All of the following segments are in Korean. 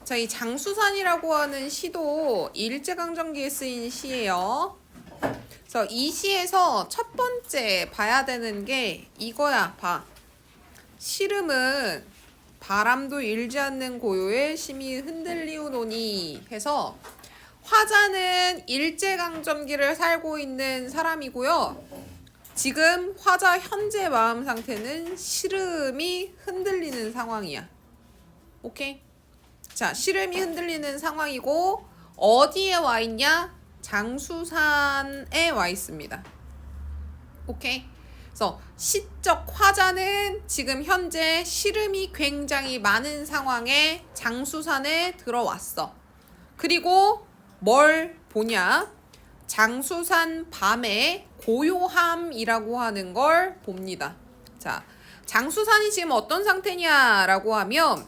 자, 이 장수산이라고 하는 시도 일제강점기에 쓰인 시예요. 그래서 이 시에서 첫 번째 봐야 되는 게 이거야. 봐. 시름은 바람도 일지 않는 고요에 심히 흔들리우노니 해서 화자는 일제강점기를 살고 있는 사람이고요. 지금 화자 현재 마음 상태는 시름이 흔들리는 상황이야. 오케이? 자, 시름이 흔들리는 상황이고 어디에 와 있냐? 장수산에 와 있습니다. 오케이? 그래서 시적 화자는 지금 현재 시름이 굉장히 많은 상황에 장수산에 들어왔어. 그리고 뭘 보냐? 장수산 밤의 고요함이라고 하는 걸 봅니다. 자, 장수산이 지금 어떤 상태냐라고 하면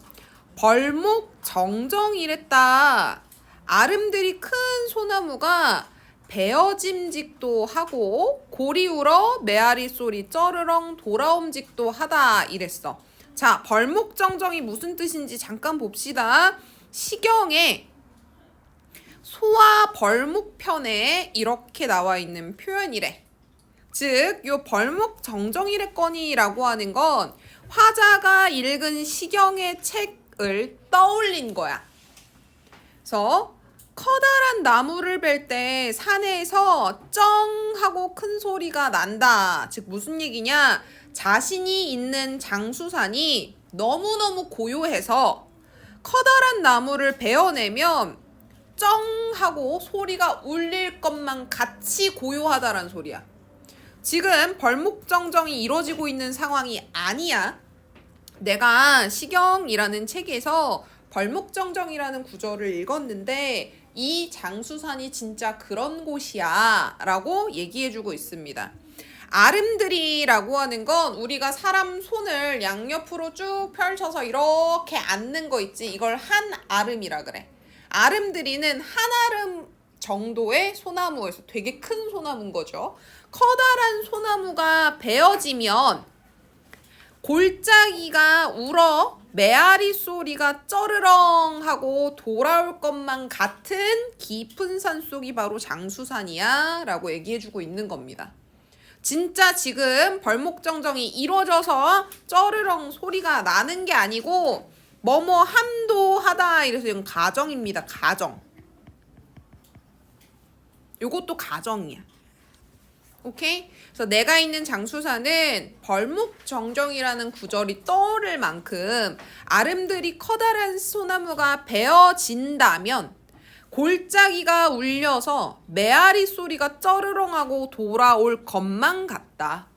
벌목 정정이랬다. 아름드리 큰 소나무가 베어짐직도 하고 고리 울어 메아리 소리 쩌르렁 돌아옴직도 하다 이랬어. 자, 벌목 정정이 무슨 뜻인지 잠깐 봅시다. 시경에 소와 벌목편에 이렇게 나와 있는 표현이래. 즉, 요 벌목 정정이랬거니라고 하는 건 화자가 읽은 시경의 책을 떠올린 거야. 그래서 커다란 나무를 벨 때 산에서 쩡 하고 큰 소리가 난다. 즉 무슨 얘기냐? 자신이 있는 장수산이 너무너무 고요해서 커다란 나무를 베어내면 쩡 하고 소리가 울릴 것만 같이 고요하다란 소리야. 지금 벌목정정이 이루어지고 있는 상황이 아니야. 내가 시경이라는 책에서 벌목정정이라는 구절을 읽었는데 이 장수산이 진짜 그런 곳이야 라고 얘기해주고 있습니다. 아름드리라고 하는 건 우리가 사람 손을 양옆으로 쭉 펼쳐서 이렇게 앉는 거 있지. 이걸 한 아름이라 그래. 아름드리는 한아름 정도의 소나무에서 되게 큰 소나무인 거죠. 커다란 소나무가 베어지면 골짜기가 울어 메아리 소리가 쩌르렁 하고 돌아올 것만 같은 깊은 산속이 바로 장수산이야 라고 얘기해주고 있는 겁니다. 진짜 지금 벌목정정이 이루어져서 쩌르렁 소리가 나는 게 아니고 뭐뭐 함도 하다 이래서 이건 가정입니다. 가정. 요것도 가정이야. 오케이? 그래서 내가 있는 장수산은 벌목정정이라는 구절이 떠오를 만큼 아름드리 커다란 소나무가 베어진다면 골짜기가 울려서 메아리 소리가 쩌르렁하고 돌아올 것만 같다.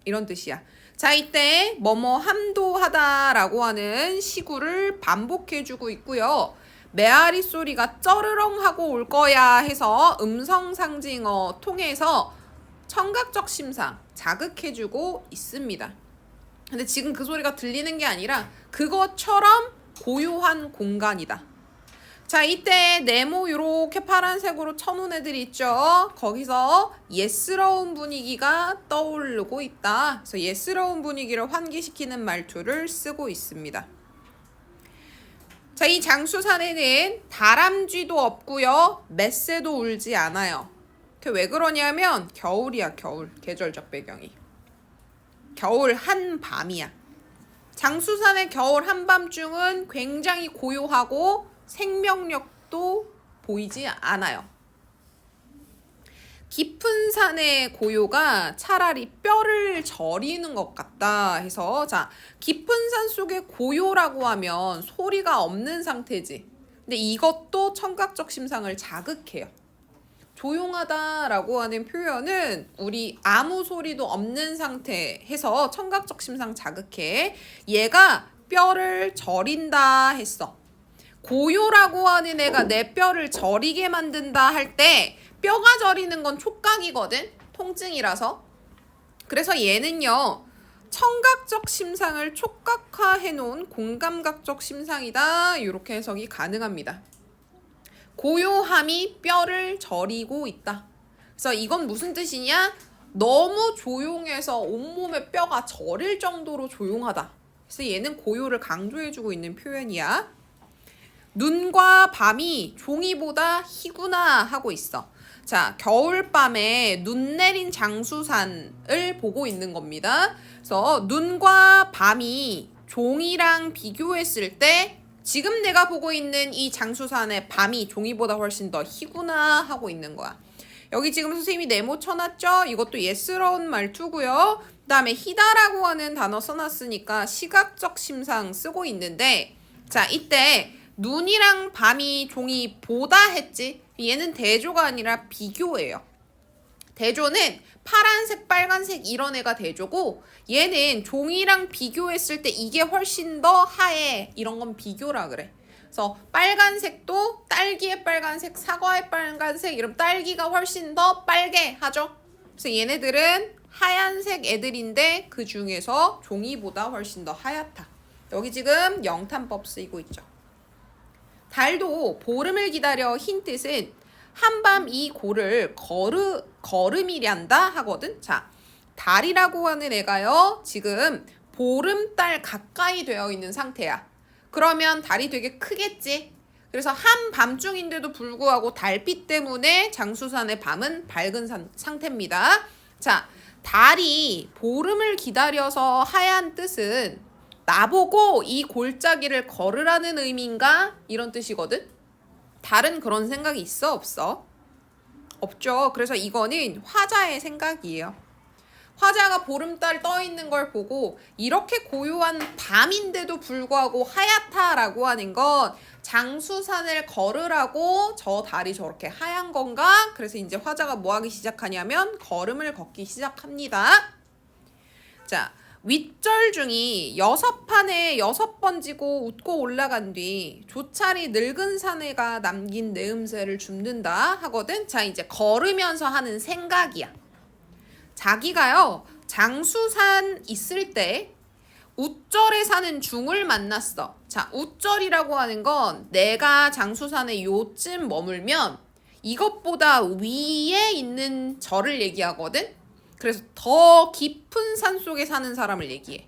이런 뜻이야. 자, 이때 뭐뭐 함도 하다라고 하는 시구를 반복해주고 있고요. 메아리 소리가 쩌르렁하고 올 거야 해서 음성상징어 통해서 청각적 심상 자극해주고 있습니다. 근데 지금 그 소리가 들리는 게 아니라 그것처럼 고요한 공간이다. 자, 이때 네모 이렇게 파란색으로 쳐놓은 애들이 있죠. 거기서 예스러운 분위기가 떠오르고 있다. 그래서 예스러운 분위기를 환기시키는 말투를 쓰고 있습니다. 자, 이 장수산에는 다람쥐도 없고요. 맷새도 울지 않아요. 왜 그러냐면 겨울이야. 겨울. 계절적 배경이. 겨울 한밤이야. 장수산의 겨울 한밤중은 굉장히 고요하고 생명력도 보이지 않아요. 깊은 산의 고요가 차라리 뼈를 저리는 것 같다 해서 자, 깊은 산 속의 고요라고 하면 소리가 없는 상태지. 근데 이것도 청각적 심상을 자극해요. 조용하다라고 하는 표현은 우리 아무 소리도 없는 상태에서 청각적 심상 자극해. 얘가 뼈를 저린다 했어. 고요라고 하는 애가 내 뼈를 저리게 만든다 할 때 뼈가 저리는 건 촉각이거든. 통증이라서. 그래서 얘는요. 청각적 심상을 촉각화해 놓은 공감각적 심상이다. 이렇게 해석이 가능합니다. 고요함이 뼈를 저리고 있다. 그래서 이건 무슨 뜻이냐? 너무 조용해서 온몸의 뼈가 저릴 정도로 조용하다. 그래서 얘는 고요를 강조해주고 있는 표현이야. 눈과 밤이 종이보다 희구나 하고 있어. 자, 겨울밤에 눈 내린 장수산을 보고 있는 겁니다. 그래서 눈과 밤이 종이랑 비교했을 때 지금 내가 보고 있는 이 장수산의 밤이 종이보다 훨씬 더 희구나 하고 있는 거야. 여기 지금 선생님이 네모 쳐놨죠? 이것도 예스러운 말투고요. 그 다음에 희다라고 하는 단어 써놨으니까 시각적 심상 쓰고 있는데, 자, 이때 눈이랑 밤이 종이보다 했지? 얘는 대조가 아니라 비교예요. 대조는 파란색, 빨간색 이런 애가 대조고, 얘는 종이랑 비교했을 때 이게 훨씬 더 하얘. 이런 건 비교라 그래. 그래서 빨간색도 딸기의 빨간색, 사과의 빨간색, 이런 딸기가 훨씬 더 빨개 하죠. 그래서 얘네들은 하얀색 애들인데 그 중에서 종이보다 훨씬 더 하얗다. 여기 지금 영탄법 쓰이고 있죠. 달도 보름을 기다려 흰 뜻은 한밤 이 고를 걸음이란다 하거든. 자, 달이라고 하는 애가요, 지금 보름달 가까이 되어 있는 상태야. 그러면 달이 되게 크겠지. 그래서 한밤중인데도 불구하고 달빛 때문에 장수산의 밤은 밝은 상태입니다. 자, 달이 보름을 기다려서 하얀 뜻은 나보고 이 골짜기를 걸으라는 의미인가? 이런 뜻이거든. 달은 그런 생각이 있어, 없어? 없죠. 그래서 이거는 화자의 생각이에요. 화자가 보름달 떠 있는 걸 보고 이렇게 고요한 밤인데도 불구하고 하얗다라고 하는 건 장수산을 걸으라고 저 달이 저렇게 하얀 건가? 그래서 이제 화자가 뭐 하기 시작하냐면 걸음을 걷기 시작합니다. 자, 윗절 중이 6판에 6번 지고 웃고 올라간 뒤 조차리 늙은 사내가 남긴 내음새를 줍는다 하거든. 자, 이제 걸으면서 하는 생각이야. 자기가요, 장수산 있을 때 웃절에 사는 중을 만났어. 자, 웃절이라고 하는 건 내가 장수산에 요쯤 머물면 이것보다 위에 있는 절을 얘기하거든. 그래서 더 깊은 산 속에 사는 사람을 얘기해.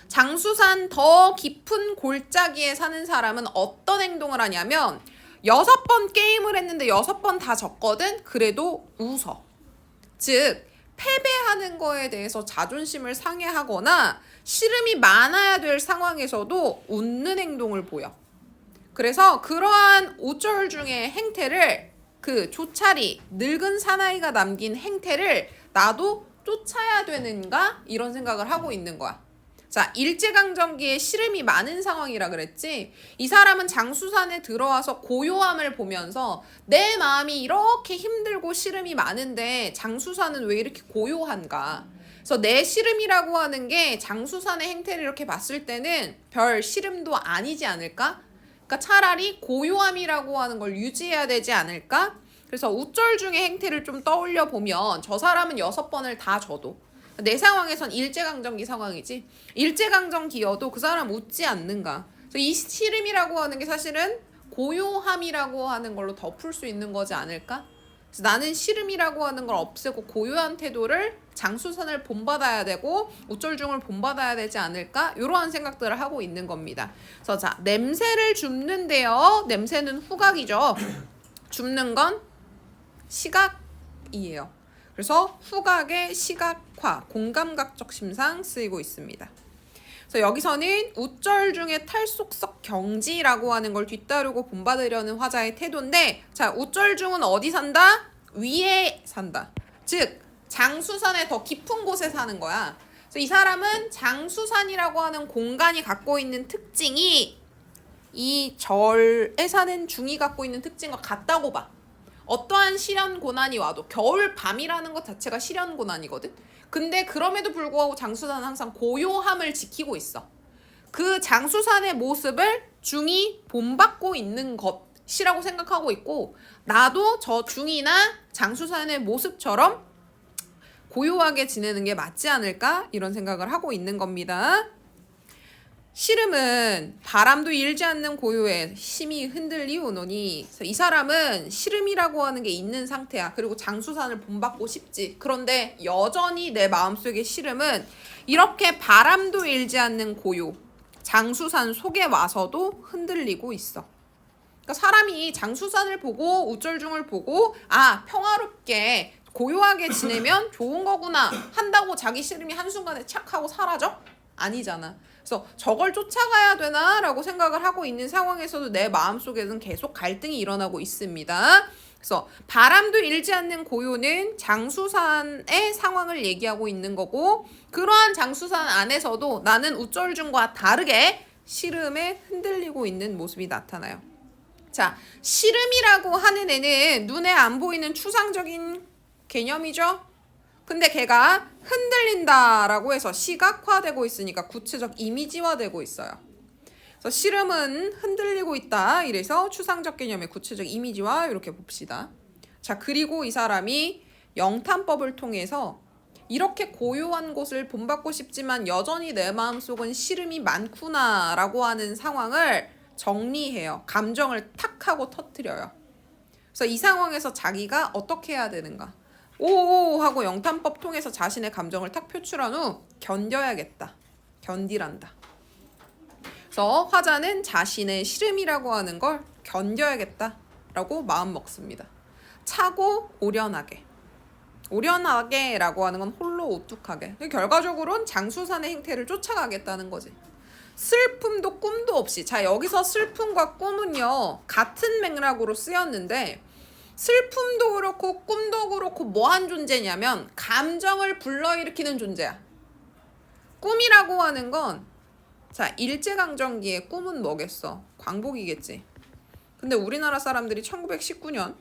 장수산 더 깊은 골짜기에 사는 사람은 어떤 행동을 하냐면 6번 게임을 했는데 6번 다 졌거든. 그래도 웃어. 즉 패배하는 거에 대해서 자존심을 상해하거나 씨름이 많아야 될 상황에서도 웃는 행동을 보여. 그래서 그러한 우절 중의 행태를, 그 조차리 늙은 사나이가 남긴 행태를 나도 쫓아야 되는가? 이런 생각을 하고 있는 거야. 자, 일제강점기에 씨름이 많은 상황이라 그랬지. 이 사람은 장수산에 들어와서 고요함을 보면서 내 마음이 이렇게 힘들고 씨름이 많은데 장수산은 왜 이렇게 고요한가? 그래서 내 씨름이라고 하는 게 장수산의 행태를 이렇게 봤을 때는 별 씨름도 아니지 않을까? 그러니까 차라리 고요함이라고 하는 걸 유지해야 되지 않을까? 그래서 우절 중의 행태를 좀 떠올려 보면 저 사람은 6번을 다 져도, 내 상황에선 일제강점기 상황이지, 일제강점기여도 그 사람 웃지 않는가. 그래서 이 씨름이라고 하는 게 사실은 고요함이라고 하는 걸로 덮을 수 있는 거지 않을까? 그래서 나는 씨름이라고 하는 걸 없애고 고요한 태도를, 장수산을 본받아야 되고 우절중을 본받아야 되지 않을까? 이러한 생각들을 하고 있는 겁니다. 그래서 자, 냄새를 줍는데요. 냄새는 후각이죠. 줍는 건 시각이에요. 그래서 후각의 시각화, 공감각적 심상 쓰이고 있습니다. 그래서 여기서는 우절 중에 탈속석 경지라고 하는 걸 뒤따르고 본받으려는 화자의 태도인데, 자, 우절 중은 어디 산다? 위에 산다. 즉 장수산의 더 깊은 곳에 사는 거야. 그래서 이 사람은 장수산이라고 하는 공간이 갖고 있는 특징이 이 절에 사는 중이 갖고 있는 특징과 같다고 봐. 어떠한 시련 고난이 와도, 겨울 밤이라는 것 자체가 시련 고난이거든. 근데 그럼에도 불구하고 장수산은 항상 고요함을 지키고 있어. 그 장수산의 모습을 중이 본받고 있는 것이라고 생각하고 있고, 나도 저 중이나 장수산의 모습처럼 고요하게 지내는 게 맞지 않을까? 이런 생각을 하고 있는 겁니다. 씨름은 바람도 일지 않는 고요에 심히 흔들리우노니, 이 사람은 씨름이라고 하는 게 있는 상태야. 그리고 장수산을 본받고 싶지. 그런데 여전히 내 마음속의 씨름은 이렇게 바람도 일지 않는 고요, 장수산 속에 와서도 흔들리고 있어. 그러니까 사람이 장수산을 보고 우절중을 보고 평화롭게 고요하게 지내면 좋은 거구나 한다고 자기 시름이 한순간에 착 하고 사라져? 아니잖아. 그래서 저걸 쫓아가야 되나 라고 생각을 하고 있는 상황에서도 내 마음속에는 계속 갈등이 일어나고 있습니다. 그래서 바람도 일지 않는 고요는 장수산의 상황을 얘기하고 있는 거고, 그러한 장수산 안에서도 나는 우절중과 다르게 시름에 흔들리고 있는 모습이 나타나요. 자, 시름이라고 하는 애는 눈에 안 보이는 추상적인 개념이죠. 근데 걔가 흔들린다라고 해서 시각화되고 있으니까 구체적 이미지화되고 있어요. 그래서 시름은 흔들리고 있다. 이래서 추상적 개념의 구체적 이미지화 이렇게 봅시다. 자, 그리고 이 사람이 영탄법을 통해서 이렇게 고요한 곳을 본받고 싶지만 여전히 내 마음속은 시름이 많구나라고 하는 상황을 정리해요. 감정을 탁 하고 터뜨려요. 그래서 이 상황에서 자기가 어떻게 해야 되는가? 오 하고 영탄법 통해서 자신의 감정을 탁 표출한 후 견뎌야겠다. 견디란다. 그래서 화자는 자신의 시름이라고 하는 걸 견뎌야겠다라고 마음 먹습니다. 차고 오련하게. 오련하게라고 하는 건 홀로 우뚝하게. 결과적으로는 장수산의 행태를 쫓아가겠다는 거지. 슬픔도 꿈도 없이. 자, 여기서 슬픔과 꿈은요 같은 맥락으로 쓰였는데, 슬픔도 그렇고 꿈도 그렇고 뭐한 존재냐면 감정을 불러일으키는 존재야. 꿈이라고 하는 건, 자, 일제강점기의 꿈은 뭐겠어? 광복이겠지. 근데 우리나라 사람들이 1919년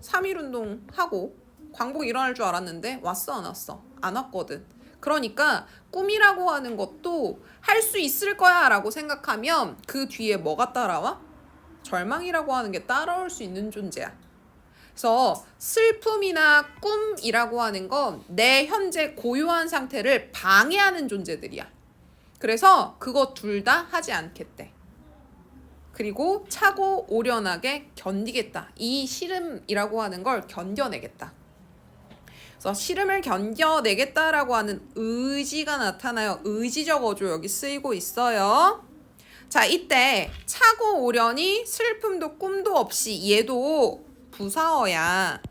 3.1운동 하고 광복 일어날 줄 알았는데 왔어 안 왔어? 안 왔거든. 그러니까 꿈이라고 하는 것도 할 수 있을 거야 라고 생각하면 그 뒤에 뭐가 따라와? 절망이라고 하는 게 따라올 수 있는 존재야. 그래서 슬픔이나 꿈이라고 하는 건 내 현재 고요한 상태를 방해하는 존재들이야. 그래서 그거 둘 다 하지 않겠대. 그리고 차고 오련하게 견디겠다. 이 시름이라고 하는 걸 견뎌내겠다. 그래서 시름을 견뎌내겠다라고 하는 의지가 나타나요. 의지적 어조 여기 쓰이고 있어요. 자, 이때 차고 오련이 슬픔도 꿈도 없이, 얘도 부사어야.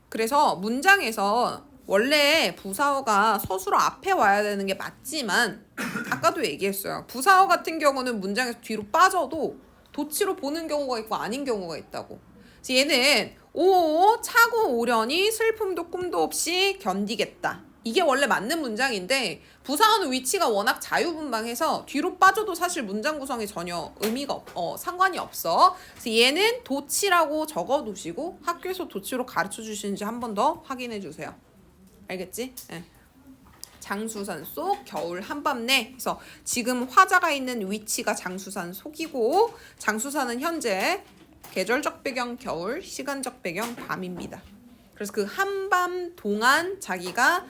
그래서 문장에서 원래 부사어가 서술어 앞에 와야 되는 게 맞지만 아까도 얘기했어요. 부사어 같은 경우는 문장에서 뒤로 빠져도 도치로 보는 경우가 있고 아닌 경우가 있다고. 그래서 얘는 차고 오련이 슬픔도 꿈도 없이 견디겠다. 이게 원래 맞는 문장인데 부사어는 위치가 워낙 자유분방해서 뒤로 빠져도 사실 문장 구성에 전혀 의미가 상관이 없어. 그래서 얘는 도치라고 적어두시고 학교에서 도치로 가르쳐 주시는지 한 번 더 확인해 주세요. 알겠지? 네. 장수산 속 겨울 한밤내. 그래서 지금 화자가 있는 위치가 장수산 속이고, 장수산은 현재 계절적 배경 겨울, 시간적 배경 밤입니다. 그래서 그 한밤 동안 자기가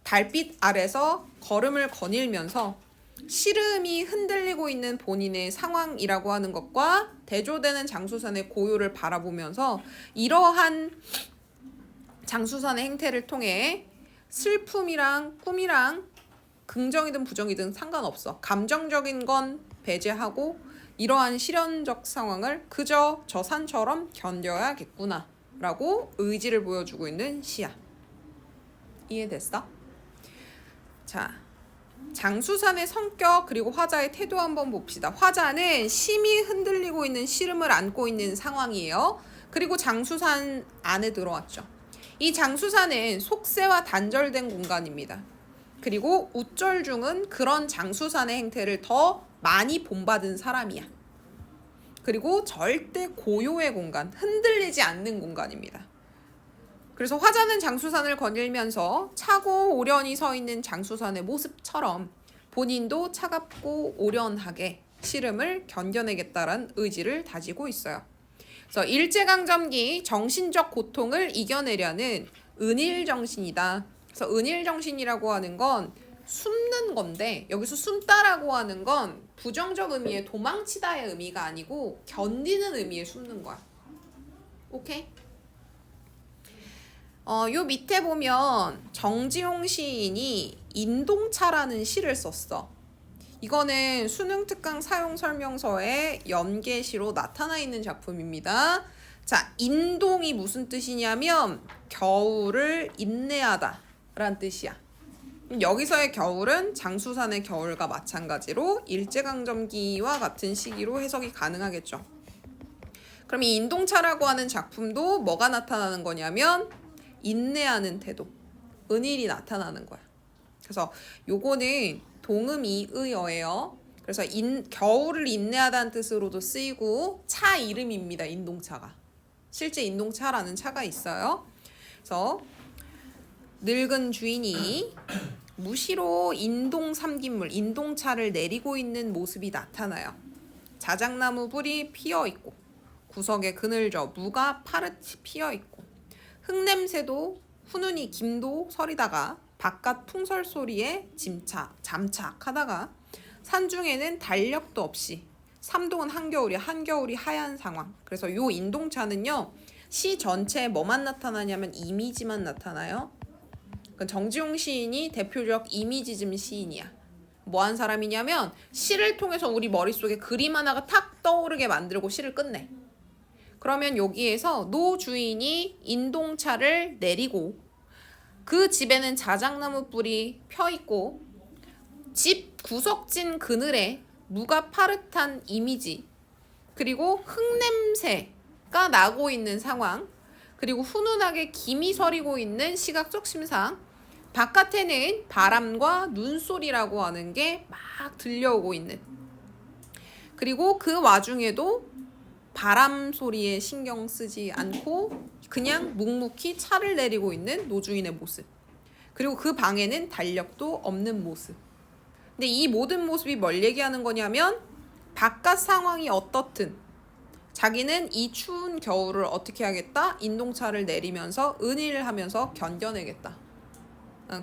달빛 아래서 걸음을 거닐면서 시름이 흔들리고 있는 본인의 상황이라고 하는 것과 대조되는 장수산의 고요를 바라보면서 이러한 장수산의 행태를 통해 슬픔이랑 꿈이랑 긍정이든 부정이든 상관없어. 감정적인 건 배제하고 이러한 실현적 상황을 그저 저 산처럼 견뎌야겠구나 라고 의지를 보여주고 있는 시야. 이해됐어? 자, 장수산의 성격 그리고 화자의 태도 한번 봅시다. 화자는 심히 흔들리고 있는 시름을 안고 있는 상황이에요. 그리고 장수산 안에 들어왔죠. 이 장수산은 속세와 단절된 공간입니다. 그리고 우절중은 그런 장수산의 행태를 더 많이 본받은 사람이야. 그리고 절대 고요의 공간, 흔들리지 않는 공간입니다. 그래서 화자는 장수산을 거닐면서 차고 오련히 서 있는 장수산의 모습처럼 본인도 차갑고 오련하게 시름을 견뎌내겠다라는 의지를 다지고 있어요. 그래서 일제강점기 정신적 고통을 이겨내려는 은일정신이다. 그래서 은일정신이라고 하는 건 숨는 건데, 여기서 숨다라고 하는 건 부정적 의미의 도망치다의 의미가 아니고 견디는 의미의 숨는 거야. 오케이? 요 밑에 보면 정지용 시인이 인동차라는 시를 썼어. 이거는 수능 특강 사용 설명서에 연계시로 나타나 있는 작품입니다. 자, 인동이 무슨 뜻이냐면 겨울을 인내하다 라는 뜻이야. 여기서의 겨울은 장수산의 겨울과 마찬가지로 일제강점기와 같은 시기로 해석이 가능하겠죠. 그럼 이 인동차라고 하는 작품도 뭐가 나타나는 거냐면 인내하는 태도, 은일이 나타나는 거야. 그래서 요거는 동음이의어예요. 그래서 겨울을 인내하다는 뜻으로도 쓰이고 차 이름입니다. 인동차가. 실제 인동차라는 차가 있어요. 그래서 늙은 주인이 무시로 인동 삼긴물, 인동차를 내리고 있는 모습이 나타나요. 자작나무 뿔이 피어 있고 구석에 그늘져 무가 파릇이 피어 있고 흙냄새도 훈훈이 김도 서리다가 바깥 풍설 소리에 잠착하다가 산중에는 달력도 없이 삼동은 한겨울이 하얀 상황. 그래서 요 인동차는요 시 전체에 뭐만 나타나냐면 이미지만 나타나요. 정지용 시인이 대표적 이미지즘 시인이야. 뭐 한 사람이냐면 시를 통해서 우리 머릿속에 그림 하나가 탁 떠오르게 만들고 시를 끝내. 그러면 여기에서 노 주인이 인동차를 내리고 그 집에는 자작나무 뿔이 펴있고 집 구석진 그늘에 무가 파릇한 이미지, 그리고 흙냄새가 나고 있는 상황, 그리고 훈훈하게 김이 서리고 있는 시각적 심상, 바깥에는 바람과 눈소리라고 하는 게 막 들려오고 있는, 그리고 그 와중에도 바람 소리에 신경 쓰지 않고 그냥 묵묵히 차를 내리고 있는 노주인의 모습, 그리고 그 방에는 달력도 없는 모습. 근데 이 모든 모습이 뭘 얘기하는 거냐면 바깥 상황이 어떻든 자기는 이 추운 겨울을 어떻게 하겠다? 인동차를 내리면서 은일을 하면서 견뎌내겠다.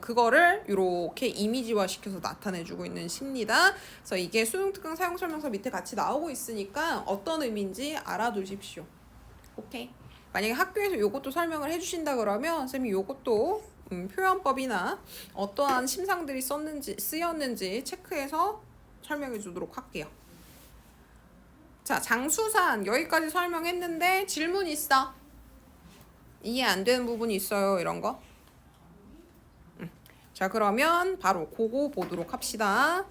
그거를 이렇게 이미지화 시켜서 나타내주고 있는 시입니다. 그래서 이게 수능특강 사용설명서 밑에 같이 나오고 있으니까 어떤 의미인지 알아두십시오. 오케이. 만약에 학교에서 이것도 설명을 해주신다 그러면 쌤이 이것도 표현법이나 어떠한 심상들이 쓰였는지 체크해서 설명해 주도록 할게요. 자, 장수산 여기까지 설명했는데 질문 있어? 이해 안 되는 부분이 있어요, 이런 거? 자, 그러면 바로 그거 보도록 합시다.